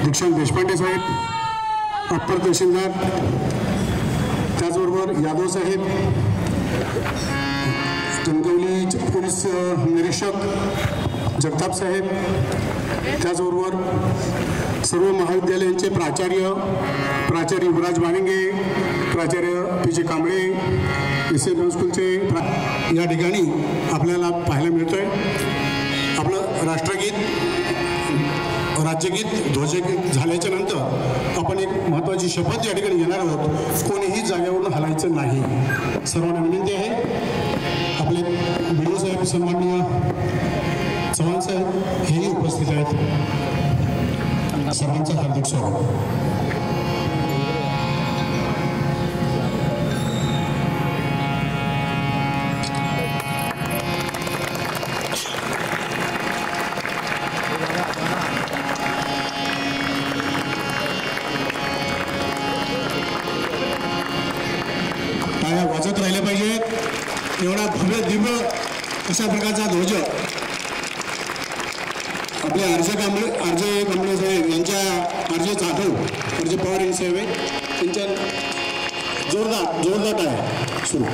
दीक्षांत देशपांडे साहेब, अप्पर तहसीलदार, त्याचबरोबर यादव साहेब, कणकवली पोलीस निरीक्षक जगताप साहेब, त्याचबरोबर सर्व महाविद्यालयांचे प्राचार्य युवराज वाणिंगे, प्राचार्य पी.जे. कांबळे, एस.एन. स्कूलचे या ठिकाणी आपल्याला पाहायला मिळतोय। आपलं राष्ट्रगीत, राज्यगीत, ध्वजगीत झाल्याच्या नंतर आपण एक महत्त्वाची शपथ या ठिकाणी घेणार आहोत। कोणीही जागेवरून हलायचं नाही। सर्वांना विनंती आहे, आपले बिडो साहेब, सन्माननीय चव्हाण साहेब हेही उपस्थित आहेत। सर्वांचं हार्दिक स्वागत। वाजत राहिले पाहिजेत। एवढा भव्य दिव्य अशा प्रकारचा ध्वज आपले आरजे कांबळे साहेब यांच्या, आरजे जाधव, आरजे पवार यांचे साहेब त्यांच्या जोरदार आहे सुरू।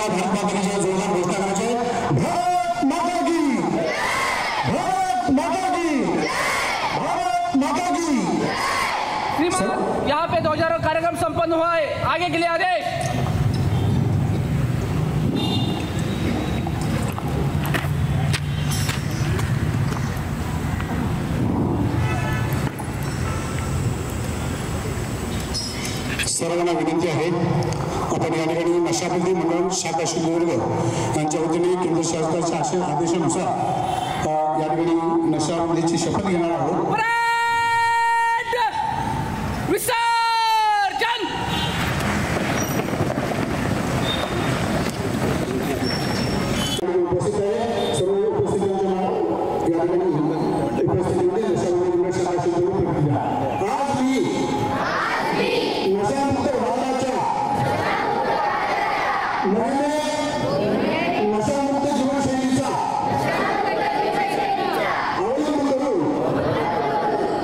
सर्वांना भारत मातेच्या जोरदार घोषणा करायचे. भारत माता की, भारत माता की, भारत माता की. श्रीमान, यहाँ पे ध्वजारोहण कार्यक्रम संपन्न हुआ है. आगे के लिए आदेश. सर्वांना विनंती आहे, आपण या ठिकाणी नशाबंदी मंडळ शाखा सिंधुदुर्ग यांच्या वतीने केंद्र शासनाच्या आदेशानुसार या ठिकाणी नशाबंदीची शपथ घेणार आहोत. विसर्जन. उपस्थित आहे सर्व उपस्थितांचे नाव या ठिकाणी उपस्थितीमध्ये नशाबंदी मंडळ शाखा सिंधुदुर्ग प्रतिज्ञा. आज मी नशामुक्त भारताच्या नव्याने नशामुक्त जीवनशैलीचा अवलंब करून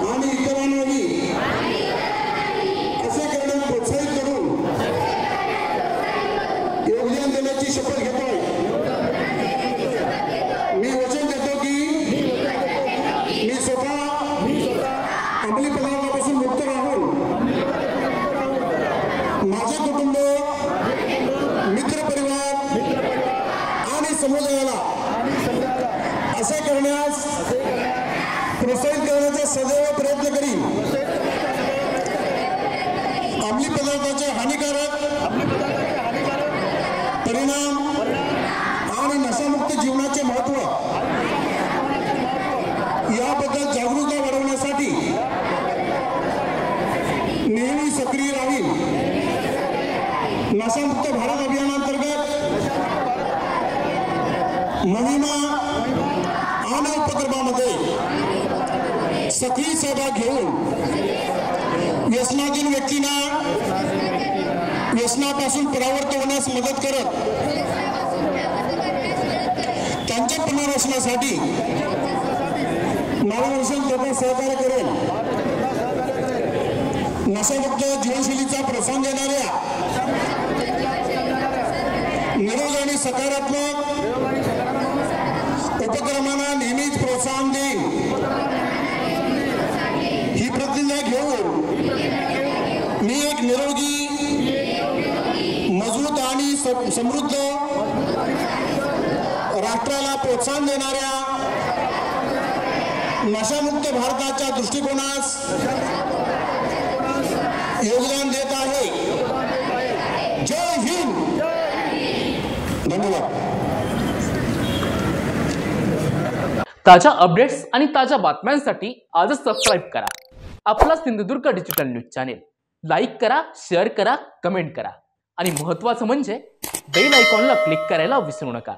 आणि इतरांनाही असे करण्यास प्रोत्साहित करून योगदान देण्याची शपथ घेतोय. मी वचन देतो की मी स्वतः अंमली पदार्थापासून मुक्त राहून माझे कुटुंब, मित्र परिवार आणि समुदायाला असे करण्यास प्रोत्साहित करण्याचा सदैव प्रयत्न करीन. अंमली पदार्थाचे हानिकारक परिणाम आणि नशामुक्त जीवनाचे महत्त्व याबद्दल जागरूकता वाढवण्यासाठी नेहमी सक्रिय राहील. नशामुक्त भारत अभियानांतर्गत मोहिमा आणि उपक्रमामध्ये सक्रिय सहभाग घेऊन व्यसनाधीन व्यक्तींना व्यसनापासून परावृत्त होण्यास मदत करत त्यांच्या पुनर्वसनासाठी मार्गदर्शन देण्यात सहकार्य करेल. नशामुक्त जीवनशैलीचा प्रोत्साहन देणाऱ्या निरोगी आणि सकारात्मक उपक्रमांना नेहमीच प्रोत्साहन देईन. ही प्रतिज्ञा घेऊन मी एक निरोगी, मजबूत आणि समृद्ध राष्ट्राला प्रोत्साहन देणाऱ्या नशामुक्त भारताच्या दृष्टिकोनास योगदान देत आहे. जय हिंद. धन्यवाद. ताज्या अपडेट्स आणि ताज्या बातम्यांसाठी आजच सबस्क्राईब करा आपला Sindhudurg digital news channel. Like करा, शेअर करा, कमेंट करा आणि महत्त्वाचं म्हणजे बेल आयकॉनला क्लिक करायला विसरू नका.